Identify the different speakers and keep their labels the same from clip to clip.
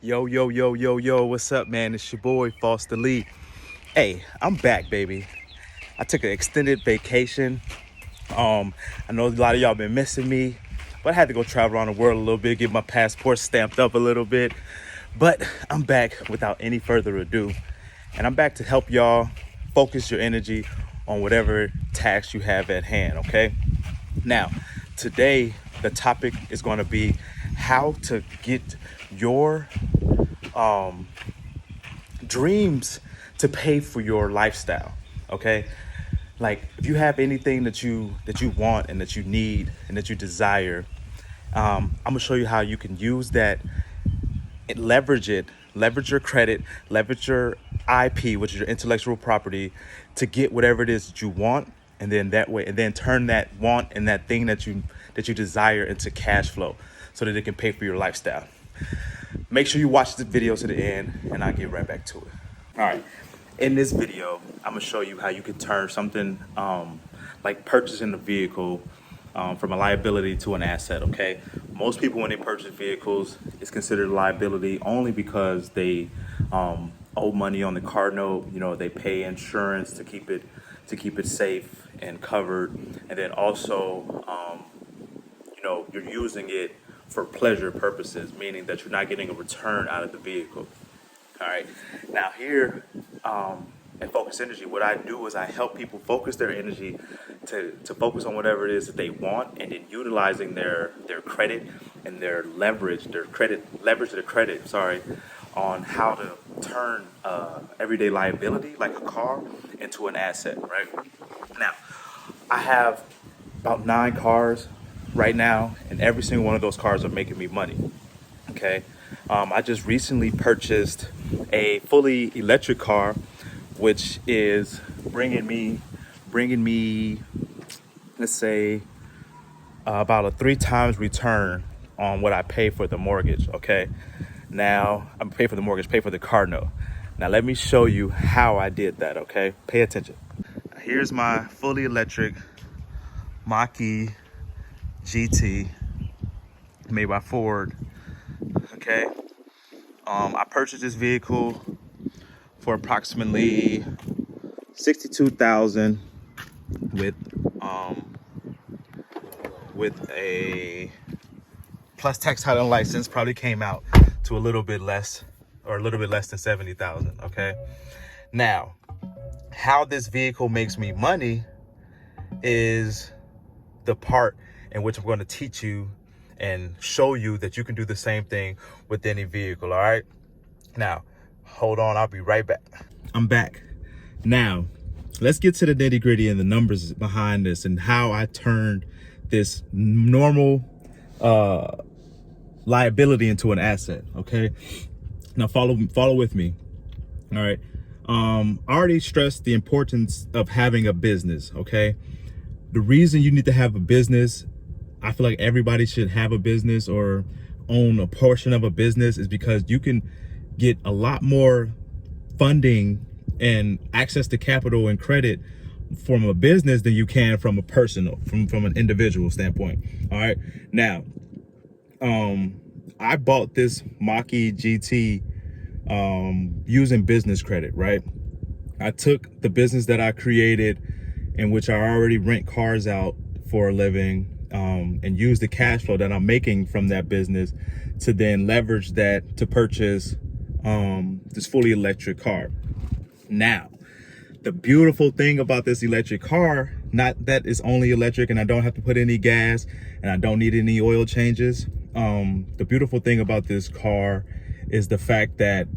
Speaker 1: Yo, yo, yo, yo, yo, what's up, man? It's your boy, Foster Lee. Hey, I'm back, baby. I took an extended vacation. I know a lot of y'all been missing me, but I had to go travel around the world a little bit, get my passport stamped up a little bit. But I'm back without any further ado. And I'm back to help y'all focus your energy on whatever task you have at hand, okay? Now, today, the topic is going to be how to get your dreams to pay for your lifestyle. Okay, like if you have anything that you want and that you need and that you desire, I'm gonna show you how you can use that and leverage your credit, leverage your IP, which is your intellectual property, to get whatever it is that you want, and then that way, and then turn that want and that thing that you desire into cash flow, so that it can pay for your lifestyle. Make sure you watch the video to the end, and I'll get right back to it. All right. In this video, I'm gonna show you how you can turn something like purchasing a vehicle from a liability to an asset. Okay. Most people, when they purchase vehicles, it's considered a liability only because they owe money on the car note. You know, they pay insurance to keep it safe and covered, and then also you're using it for pleasure purposes, meaning that you're not getting a return out of the vehicle. All right. Now here at Focus Energy, what I do is I help people focus their energy to focus on whatever it is that they want, and then utilizing their credit and their leverage their credit, on how to turn everyday liability like a car into an asset, right? Now, I have about 9 cars right now, and every single one of those cars are making me money. Okay. I just recently purchased a fully electric car, which is bringing me, let's say, about a 3 times return on what I pay for the mortgage. Okay. Now I'm pay for the mortgage, pay for the car note. Now let me show you how I did that. Okay. Pay attention. Here's my fully electric Mach E GT made by Ford. Okay. I purchased this vehicle for approximately $62,000 with a plus tax, title, and license. Probably came out to a little bit less than 70,000. Okay. Now, how this vehicle makes me money is the part in which I'm going to teach you and show you that you can do the same thing with any vehicle. All right. Now, hold on. I'll be right back. I'm back. Now, let's get to the nitty gritty and the numbers behind this and how I turned this normal liability into an asset. Okay. Now follow with me. All right. I already stressed the importance of having a business. Okay. The reason you need to have a business, I feel like everybody should have a business or own a portion of a business, is because you can get a lot more funding and access to capital and credit from a business than you can from a personal, from an individual standpoint. All right. Now, I bought this Mach E GT using business credit, right? I took the business that I created, in which I already rent cars out for a living, and use the cash flow that I'm making from that business to then leverage that to purchase this fully electric car. Now, the beautiful thing about this electric car, not that it's only electric and I don't have to put any gas and I don't need any oil changes. The beautiful thing about this car is the fact that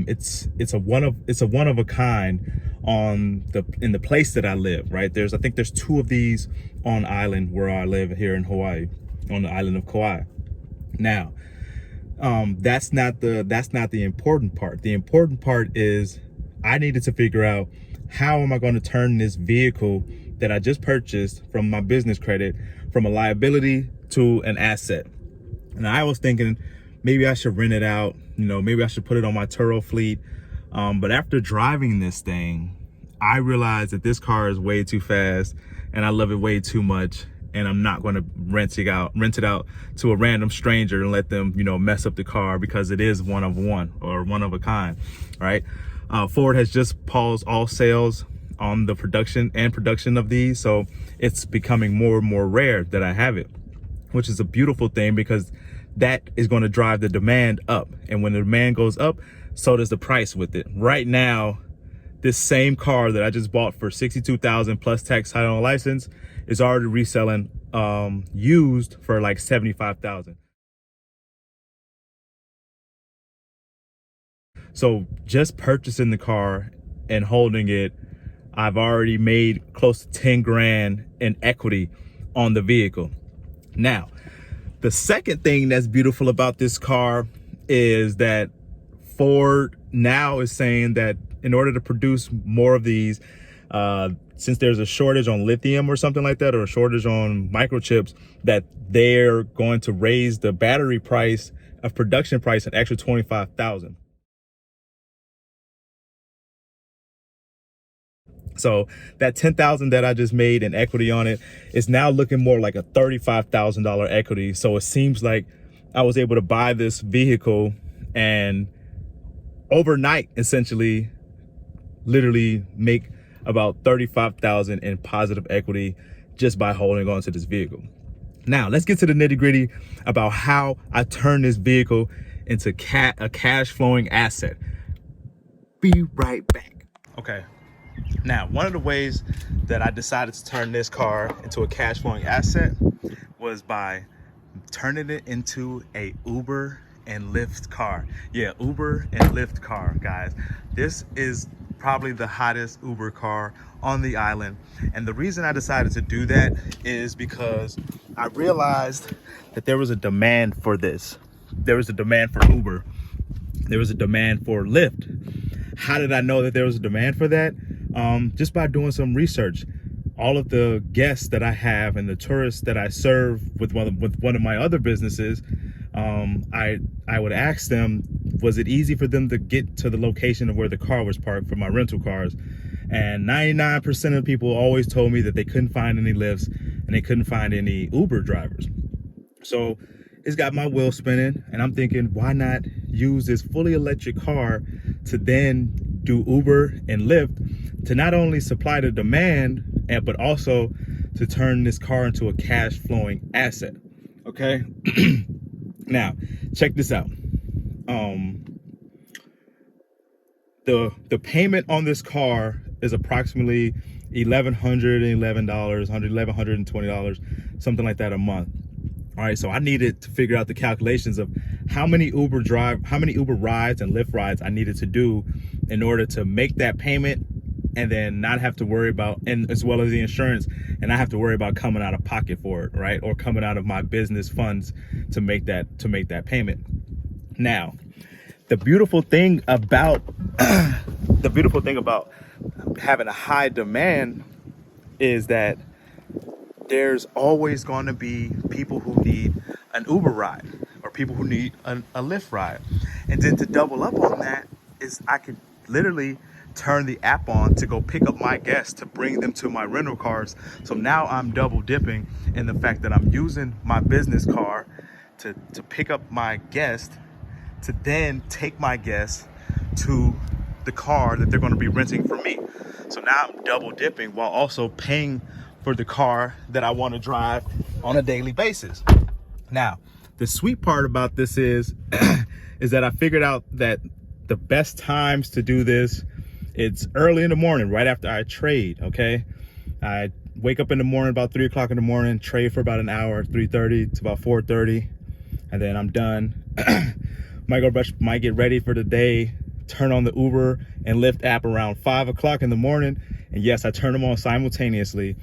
Speaker 1: it's a one of a kind in the place that I live, right? I think there's 2 of these on island where I live here in Hawaii, on the island of Kauai. Now, that's not the important part. The important part is I needed to figure out, how am I going to turn this vehicle that I just purchased from my business credit from a liability to an asset? And I was thinking maybe I should rent it out, maybe I should put it on my Turo fleet. But after driving this thing, I realized that this car is way too fast and I love it way too much. and I'm not going to rent it out to a random stranger and let them, you know, mess up the car, because it is one of one, or one of a kind, right? Ford has just paused all sales on the production of these, so it's becoming more and more rare that I have it, which is a beautiful thing, because that is going to drive the demand up, and when the demand goes up, so does the price with it. Right now, this same car that I just bought for $62,000 plus tax, title, and license is already reselling used for like $75,000. So just purchasing the car and holding it, I've already made close to 10 grand in equity on the vehicle. Now, the second thing that's beautiful about this car is that Ford now is saying that in order to produce more of these, since there's a shortage on lithium or something like that, or a shortage on microchips, that they're going to raise the battery price of production price an extra $25,000. So that $10,000 that I just made in equity on it is now looking more like a $35,000 equity. So it seems like I was able to buy this vehicle and overnight, essentially, literally make about $35,000 in positive equity just by holding on to this vehicle. Now let's get to the nitty-gritty about how I turn this vehicle into a cash flowing asset. Be right back. Okay. Now, one of the ways that I decided to turn this car into a cash flowing asset was by turning it into a Uber and Lyft car. Yeah, Uber and Lyft car, guys. This is probably the hottest Uber car on the island. And the reason I decided to do that is because I realized that there was a demand for this. There was a demand for Uber. There was a demand for Lyft. How did I know that there was a demand for that? Just by doing some research. All of the guests that I have and the tourists that I serve with one of my other businesses, I would ask them, was it easy for them to get to the location of where the car was parked for my rental cars? And 99% of people always told me that they couldn't find any lifts and they couldn't find any Uber drivers. So it's got my wheel spinning, and I'm thinking, why not use this fully electric car to then do Uber and Lyft to not only supply the demand, but also to turn this car into a cash flowing asset. Okay. Now check this out. The payment on this car is approximately $1,111, $1,120, something like that a month. All right, so I needed to figure out the calculations of how many Uber rides and Lyft rides I needed to do in order to make that payment, and then not have to worry about, and as well as the insurance, and not have to worry about coming out of pocket for it, right? Or coming out of my business funds to make that payment. Now, the beautiful thing about having a high demand is that there's always going to be people who need an Uber ride or people who need a Lyft ride. And then to double up on that is I could literally turn the app on to go pick up my guests to bring them to my rental cars. So now I'm double dipping in the fact that I'm using my business car to pick up my guest, to then take my guests to the car that they're going to be renting from me. So now I'm double dipping while also paying for the car that I want to drive on a daily basis. Now, the sweet part about this is that I figured out that the best times to do this, it's early in the morning, right after I trade. Okay, I wake up in the morning about 3 o'clock in the morning, trade for about an hour, 3:30 to about 4:30, and then I'm done. might get ready for the day, turn on the Uber and Lyft app around 5 o'clock in the morning, and yes, I turn them on simultaneously.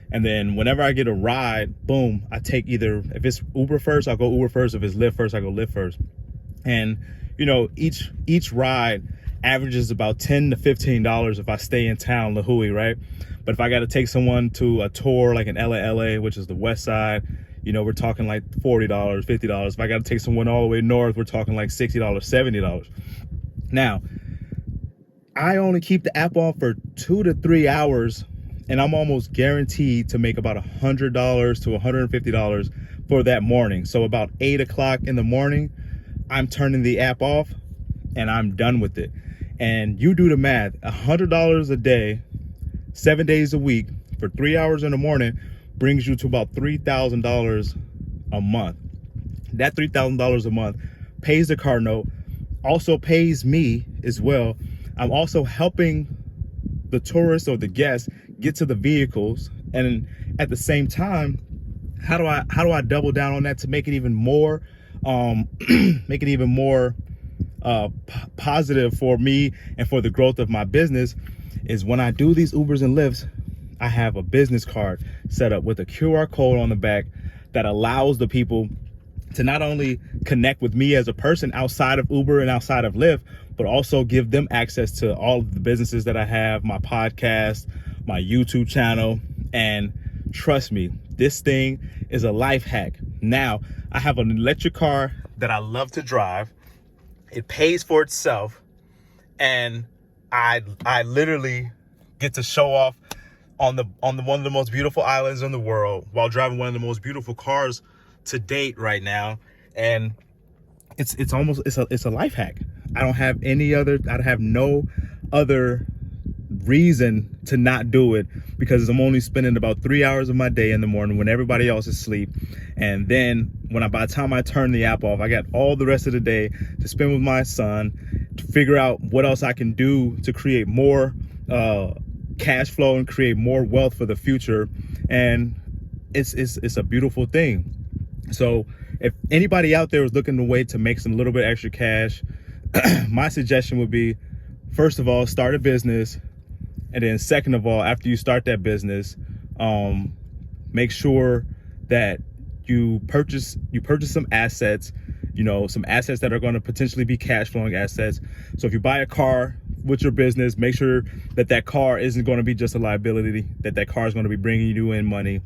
Speaker 1: And then whenever I get a ride, boom, I take either, if it's Uber first, I'll go Uber first. If it's Lyft first, I go Lyft first. And you know, each ride averages about $10 to $15 if I stay in town, La Hui, right? But if I got to take someone to a tour like in LA, which is the west side, you know, we're talking like $40, $50. If I got to take someone all the way north, we're talking like $60, $70. Now, I only keep the app on for 2 to 3 hours and I'm almost guaranteed to make about $100 to $150 for that morning. So about 8 o'clock in the morning, I'm turning the app off and I'm done with it. And you do the math, $100 a day, 7 days a week for 3 hours in the morning brings you to about $3,000 a month. That $3,000 a month pays the car note, also pays me as well. I'm also helping the tourists or the guests get to the vehicles, and at the same time, how do I double down on that to make it even more make it even more positive for me and for the growth of my business, is when I do these Ubers and Lyfts, I have a business card set up with a QR code on the back that allows the people to not only connect with me as a person outside of Uber and outside of Lyft, but also give them access to all of the businesses that I have, my podcast, my YouTube channel. And trust me, this thing is a life hack. Now, I have an electric car that I love to drive. It pays for itself, and I literally get to show off on the one of the most beautiful islands in the world while driving one of the most beautiful cars to date right now. And it's a life hack. I have no other reason to not do it, because I'm only spending about 3 hours of my day in the morning when everybody else is asleep. And then by the time I turn the app off, I got all the rest of the day to spend with my son, to figure out what else I can do to create more cash flow and create more wealth for the future. And it's a beautiful thing. So if anybody out there is looking for a way to make some little bit extra cash, my suggestion would be, first of all, start a business. And then second of all, after you start that business, make sure that you purchase some assets, some assets that are going to potentially be cash flowing assets. So if you buy a car with your business, make sure that that car isn't going to be just a liability, that car is going to be bringing you in money.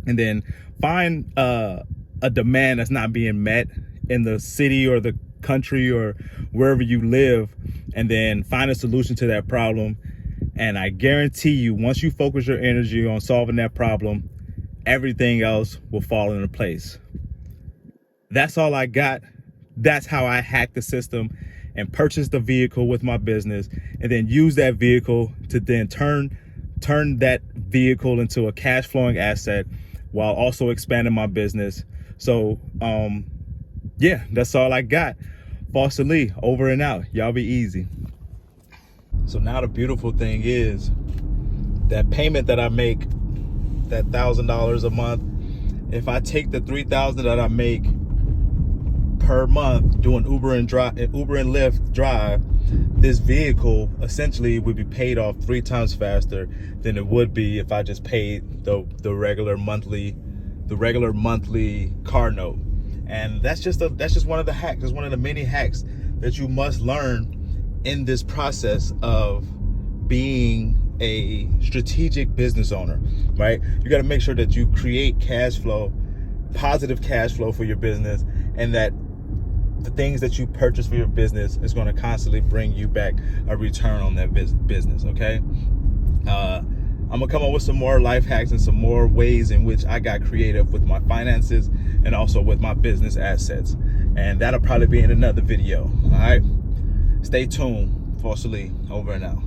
Speaker 1: And then find a demand that's not being met in the city or the country or wherever you live, and then find a solution to that problem. And I guarantee you, once you focus your energy on solving that problem, everything else will fall into place. That's all I got. That's how I hack the system and purchase the vehicle with my business, and then use that vehicle to then turn that vehicle into a cash flowing asset while also expanding my business. So yeah, that's all I got. Foster Lee, over and out. Y'all be easy. So now the beautiful thing is that payment that I make, that $1,000 a month, if I take the $3,000 that I make per month doing Uber and Lyft drive, this vehicle essentially would be paid off 3 times faster than it would be if I just paid the regular monthly car note. And that's just one of the hacks. It's one of the many hacks that you must learn in this process of being a strategic business owner, right? You got to make sure that you create cash flow, positive cash flow for your business, and that the things that you purchase for your business is going to constantly bring you back a return on that business. Okay. I'm gonna come up with some more life hacks and some more ways in which I got creative with my finances and also with my business assets. And that'll probably be in another video. All right. Stay tuned. Foster Lee, over and out.